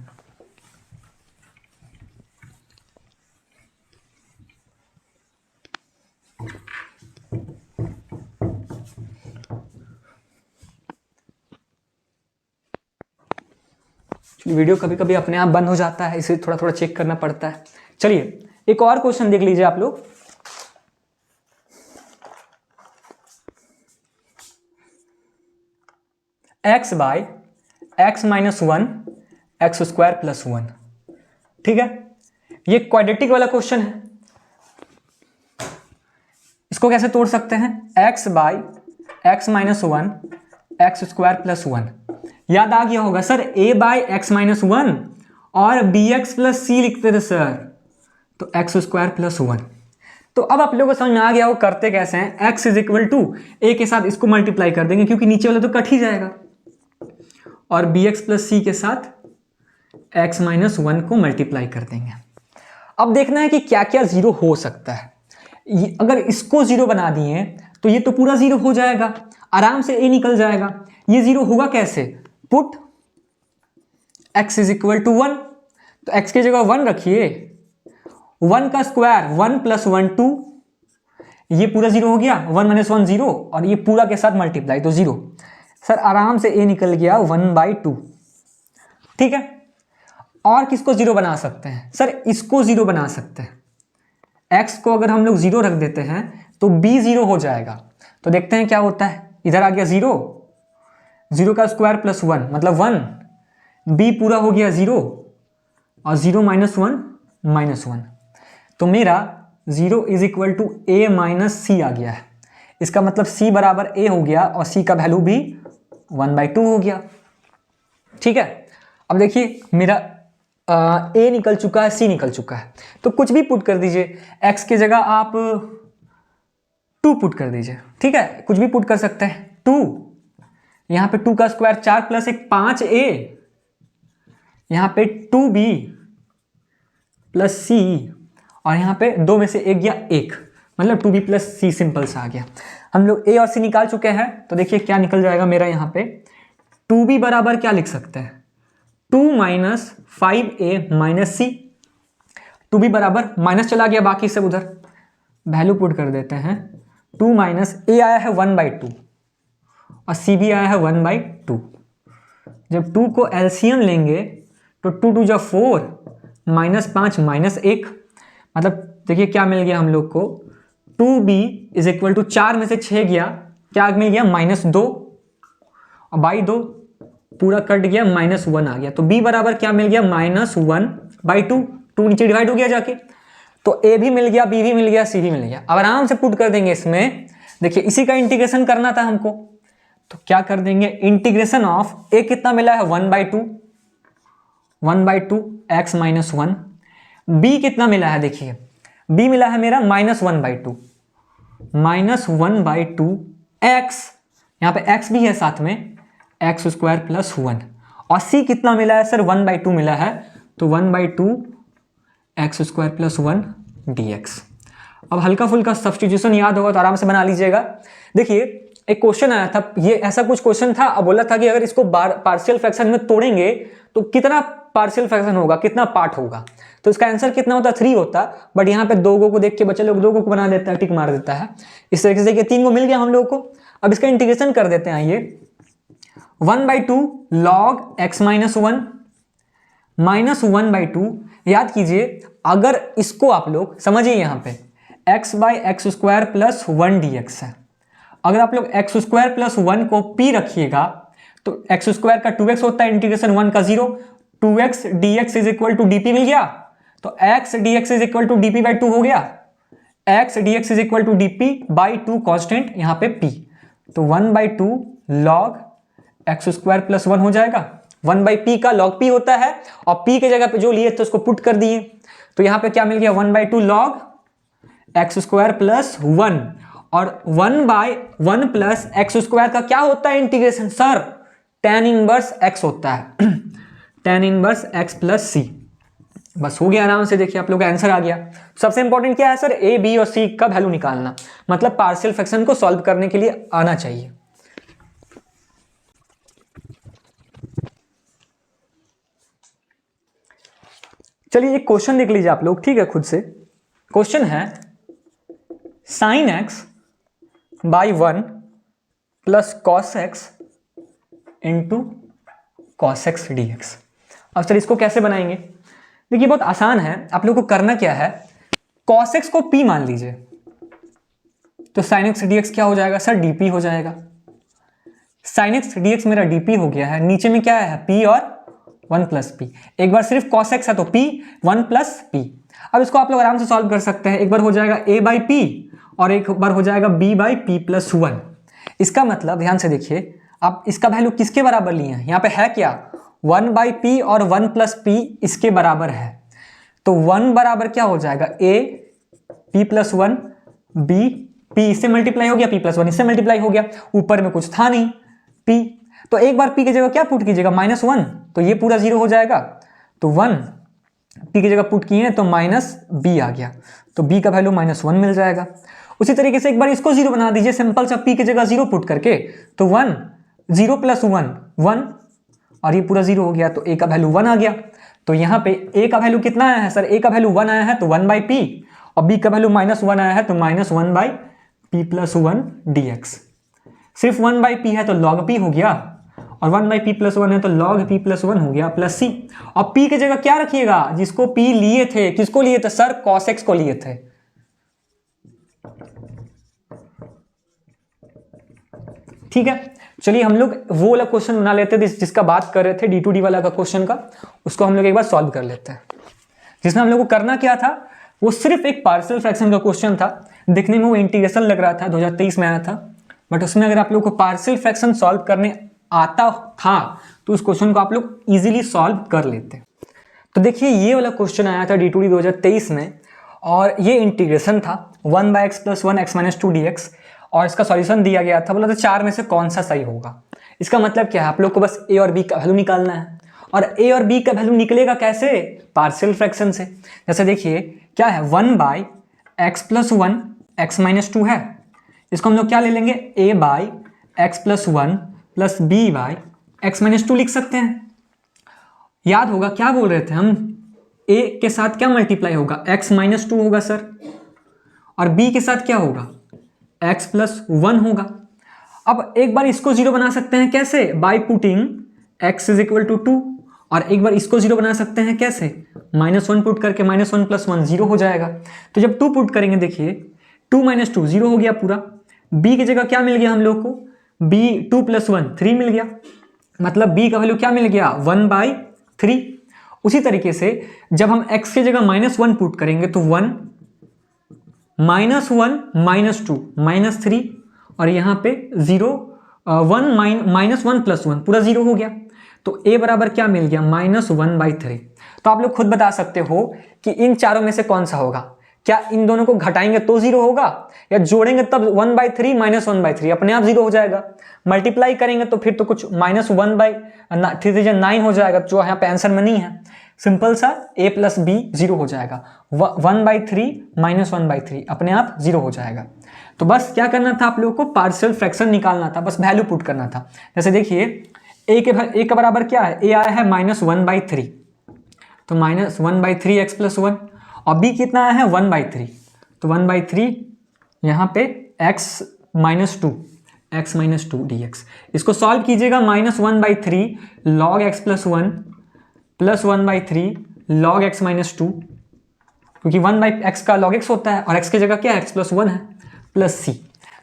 वीडियो कभी कभी अपने आप बंद हो जाता है, इसे थोड़ा थोड़ा चेक करना पड़ता है। चलिए एक और क्वेश्चन देख लीजिए आप लोग। x by x minus 1 x square plus 1, ठीक है। ये क्वाड्रेटिक वाला क्वेश्चन है। इसको कैसे तोड़ सकते हैं, x by x minus 1 x square plus 1। याद आ गया होगा sir, a by x minus 1 और bx प्लस c लिखते थे सर, तो एक्स स्क्वायर प्लस 1। तो अब आप लोगों को समझ में आ गया वो करते कैसे हैं। x इज इक्वल टू ए के साथ इसको मल्टीप्लाई कर देंगे क्योंकि नीचे वाला तो कट ही जाएगा, और bx प्लस c के साथ x माइनस 1 को मल्टीप्लाई कर देंगे। अब देखना है कि क्या क्या जीरो हो सकता है। अगर इसको जीरो बना दिए तो ये तो पूरा जीरो हो जाएगा, आराम से a निकल जाएगा। ये जीरो होगा कैसे, put x is equal to 1, तो x की जगह 1 रखिए, 1 का स्क्वायर 1 प्लस 1 2, ये पूरा जीरो हो गया, 1 माइनस 1 जीरो, और ये पूरा के साथ मल्टीप्लाई तो जीरो। सर आराम से a निकल गया 1/2, ठीक है। और किसको जीरो बना सकते हैं, सर इसको जीरो बना सकते हैं। x को अगर हम लोग जीरो रख देते हैं तो b जीरो हो जाएगा। तो देखते हैं क्या होता है, इधर आ गया जीरो, जीरो का स्क्वायर प्लस 1 मतलब 1, b पूरा हो गया जीरो, और 0 माइनस 1 माइनस 1, तो मेरा 0 is equal to a minus c आ गया है। इसका मतलब c बराबर a हो गया और c का वैल्यू भी 1/2 हो गया, ठीक है। अब देखिए मेरा a निकल चुका है, c निकल चुका है, तो कुछ भी पुट कर दीजिए। x की जगह आप 2 पुट कर दीजिए, ठीक है, कुछ भी पुट कर सकते हैं। 2, यहाँ पे 2 का स्क्वायर 4 प्लस 1 5a, यहाँ पे 2b प्लस c, और यहाँ पे 2 में से 1 गया 1, मतलब 2b प्लस c सिंपल सा आ गया। हम लोग a और c निकाल चुके हैं, तो देखिए क्या निकल जाएगा मेरा। यहाँ पे 2b बराबर क्या लिख सकते हैं, 2 minus 5a minus c। 2b बराबर माइनस चला गया, बाकी सब उधर वैल्यू पुट कर देते हैं। 2 माइनस a आया है 1/2 और c भी आया है 1/2। जब 2 को एलसीएम लेंगे तो 2 2 जा 4, माइनस 5 माइनस 1, मतलब देखिए क्या मिल गया हम लोग को, 2b इज इक्वल टू 4 में से 6 गया, क्या मिल गया -2, और बाई 2 पूरा कट गया, -1 आ गया। तो b बराबर क्या मिल गया, -1/2, 2 नीचे डिवाइड हो गया जाके, तो a भी मिल गया, b भी मिल गया, c भी मिल गया। अब आराम से पुट कर देंगे इसमें। देखिए इसी का इंटीग्रेशन करना था हमको, तो क्या कर देंगे, इंटीग्रेशन ऑफ a कितना मिला है 1/2 x माइनस 1, b कितना मिला है, देखिए b मिला है मेरा -1/2 x, यहाँ पे x भी है साथ में, x स्क्वायर प्लस 1, और c कितना मिला है सर 1/2 मिला है, तो 1/2 x स्क्वायर प्लस 1 dx। अब हल्का फुल्का सब्स्टिट्यूशन याद होगा तो आराम से बना लीजिएगा। देखिए एक क्वेश्चन आया था, ये ऐसा कुछ क्वेश्चन था, अब बोला था कि अगर इसको पार्शियल फ्रैक्शन में तोड़ेंगे तो कितना पार्शियल फ्रैक्शन होगा, कितना पार्ट होगा, तो इसका आंसर कितना होता, 3 होता। बट यहाँ पे 2 को देख के बच्चे लोग 2 को बना देता है, टिक मार देता है। इस तरीके से देखिए 3 को मिल गया हम लोगों को। अब इसका इंटीग्रेशन कर देते हैं, ये 1/2 log x माइनस 1 माइनस 1/2। याद कीजिए अगर इसको आप लोग समझिए, यहाँ पे x by x square plus 1 dx है। अगर आप लोग एक्स स्क्वायर प्लस 1 को p रखिएगा तो एक्स स्क्वायर का 2x होता है, इंटीग्रेशन 1 का 0, 2x dx is equal to dp मिल गया, तो x dx is equal to dp/2 हो गया। x dx is equal to dp/2 constant यहाँ पे p, तो 1/2 log x स्क्वायर प्लस 1 हो जाएगा। 1/p का log p होता है, और p के जगह पे जो लिए तो उसको पुट कर दिए, तो यहाँ पे क्या मिल गया 1/2 log x स्क्वायर प्लस 1, और 1/1 प्लस एक्स स्क्वायर का क्या होता है integration sir, tan inverse x होता है tan इनवर्स x प्लस सी। बस हो गया आराम से, देखिए आप लोग का आंसर आ गया। सबसे इंपॉर्टेंट क्या है सर, a b और c का वैल्यू निकालना, मतलब पार्शियल फ्रैक्शन को सॉल्व करने के लिए आना चाहिए। चलिए एक क्वेश्चन देख लीजिए आप लोग, ठीक है, खुद से। क्वेश्चन है sin x by 1 plus cos x into cos x dx। अब सर इसको कैसे बनाएंगे? देखिए बहुत आसान है, आप लोग को करना क्या है, cos x को p मान लीजिए, तो sin x dx क्या हो जाएगा सर, dp हो जाएगा। sin x dx मेरा dp हो गया है, नीचे में क्या है p और 1 प्लस पी। एक बार सिर्फ cos x है तो p 1 प्लस पी। अब इसको आप लोग आराम से सॉल्व कर सकते हैं, एक बार हो जाएगा a बाई पी और एक बार हो जाएगा b बाई पी प्लस 1। इसका मतलब ध्यान से देखिए, आप इसका वैल्यू किसके बराबर लिए हैं, यहाँ पे है क्या 1 बाई पी और 1 प्लस पी इसके बराबर है, तो 1 बराबर क्या हो जाएगा a p plus 1 b p इससे मल्टीप्लाई हो गया, p प्लस 1 इससे मल्टीप्लाई हो गया, ऊपर में कुछ था नहीं p, तो एक बार p की जगह क्या पुट कीजिएगा -1, तो ये पूरा 0 हो जाएगा, तो 1 p की जगह पुट किए तो -b आ गया, तो b का वैल्यू -1 मिल जाएगा। उसी तरीके से एक बार इसको 0 बना दीजिए, सिंपल सा p की जगह 0 पुट करके, तो 1 0 प्लस 1 1 और ये पूरा 0 हो गया, तो a का वैल्यू 1 आ गया। तो यहाँ पे a का वैल्यू कितना आया है सर, a का वैल्यू 1 आया है तो 1 बाई पी, और b का वैल्यू -1 आया है तो -1 बाई पी प्लस 1 dx। सिर्फ 1 बाई पी है तो log p हो गया, और 1 बाई पी प्लस 1 है तो log p प्लस 1 हो गया प्लस c। और p की जगह क्या रखिएगा, जिसको p लिए थे, किसको लिए थे सर, cos x को लिए थे। ठीक है, चलिए हम लोग वो वाला क्वेश्चन बना लेते थे जिसका बात कर रहे थे, D2D वाला का क्वेश्चन का, उसको हम लोग एक बार सॉल्व कर लेते हैं। जिसमें हम लोग को करना क्या था, वो सिर्फ एक पार्शियल फ्रैक्शन का क्वेश्चन था, दिखने में वो इंटीग्रेशन लग रहा था, 2023 में आया था, बट उसमें अगर आप लोग को पार्शियल फ्रैक्शन सॉल्व करने आता था तो उस क्वेश्चन को आप लोग इजीली सॉल्व कर लेते। तो देखिए ये वाला क्वेश्चन आया था D2D 2023 में, और ये इंटीग्रेशन था 1/x plus 1 x minus 2 dx, और इसका सॉल्यूशन दिया गया था, बोला था 4 में से कौन सा सही होगा। इसका मतलब क्या है, आप लोग को बस a और b का वैल्यू निकालना है, और a और b का वैल्यू निकलेगा कैसे, पार्शियल फ्रैक्शन से। जैसे देखिए क्या है, 1/x प्लस 1 x माइनस 2 है, इसको हम लोग क्या ले लेंगे, a by x plus 1 plus b by x minus 2 लिख सकते हैं। याद होगा क्या बोल रहे थे हम, a के साथ क्या मल्टीप्लाई होगा, x माइनस 2 होगा सर, और b के साथ क्या होगा, x प्लस 1 होगा। अब एक बार इसको 0 बना सकते हैं कैसे, by putting x is equal to 2, और एक बार इसको 0 बना सकते हैं कैसे, -1 पुट करके, -1 प्लस 1 0 हो जाएगा। तो जब 2 पुट करेंगे, देखिए 2 माइनस 2 0 हो गया पूरा, b की जगह क्या मिल गया हम लोग को, b 2 प्लस 1 3 मिल गया, मतलब b का वैल्यू क्या मिल गया, 1/3। उसी तरीके से जब हम x की जगह -1 पुट करेंगे तो 1 -1 -2 -3, और यहाँ पे 0 1 प्लस 1 पूरा 0 हो गया, तो a बराबर क्या मिल गया, -1/3। तो आप लोग खुद बता सकते हो कि इन चारों में से कौन सा होगा, क्या इन दोनों को घटाएंगे तो 0 होगा, या जोड़ेंगे तब 1/3 -1/3 अपने आप 0 हो जाएगा, मल्टीप्लाई करेंगे तो फिर तो कुछ -1/3 9 हो जाएगा, जो यहाँ पे आंसर में नहीं है। सिंपल सा a प्लस b 0 हो जाएगा, 1/3 -1/3 अपने आप 0 हो जाएगा। तो बस क्या करना था, आप लोगों को पार्शियल फ्रैक्शन निकालना था, बस वैल्यू पुट करना था। जैसे देखिए a का बराबर क्या है, a आया है -1/3, तो -1/3 x प्लस 1, और b कितना आया है 1/3, तो 1/3 यहाँ पे x माइनस 2 dx। इसको सॉल्व कीजिएगा, -1/3 log x plus 1 plus 1/3 log x minus 2, क्योंकि 1/x का log x होता है, और x की जगह क्या है, x प्लस 1 है, प्लस c।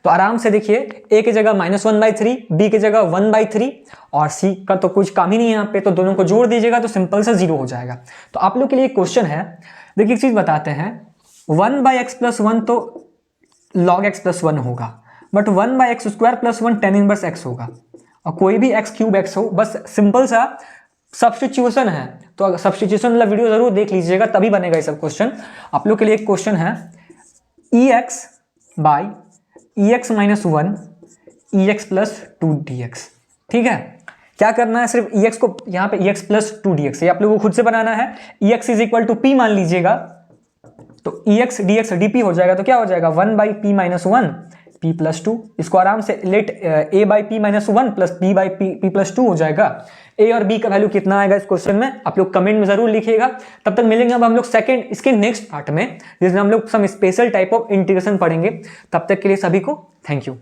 तो आराम से देखिए a की जगह -1/3, b की जगह 1/3, और c का तो कुछ काम ही नहीं है यहाँ पे, तो दोनों को जोड़ दीजिएगा तो सिंपल सा 0 हो जाएगा। तो आप लोग के लिए क्वेश्चन है, देखिए एक चीज बताते हैं, 1/x प्लस 1 तो log x प्लस 1 होगा, but 1/x square plus 1 tan inverse x होगा, और कोई भी x क्यूब x हो, बस सिंपल सा सब्स्टिट्यूशन है। तो सब्स्टिट्यूशन वाला वीडियो जरूर देख लीजिएगा, तभी बनेगा ये सब क्वेश्चन। आप लोग के लिए एक क्वेश्चन है, ex by EX minus 1 EX plus 2dx। ठीक है, क्या करना है, सिर्फ EX को यहाँ पे EX प्लस 2dx, ये आप लोगों को खुद से बनाना है। EX is equal to P मान लीजिएगा, तो EX dx dt हो जाएगा, तो क्या हो जाएगा 1 by p minus 1 P plus 2। इसको आराम से let A by p minus 1 plus B by p plus 2 हो जाएगा। A और B का वैल्यू कितना आएगा इस क्वेश्चन में आप लोग कमेंट में जरूर लिखिएगा। तब तक मिलेंगे अब हम लोग सेकंड इसके नेक्स्ट पार्ट में, जिसमें हम लोग some special type of integration पढ़ेंगे। तब तक के लिए सभी को थैंक यू।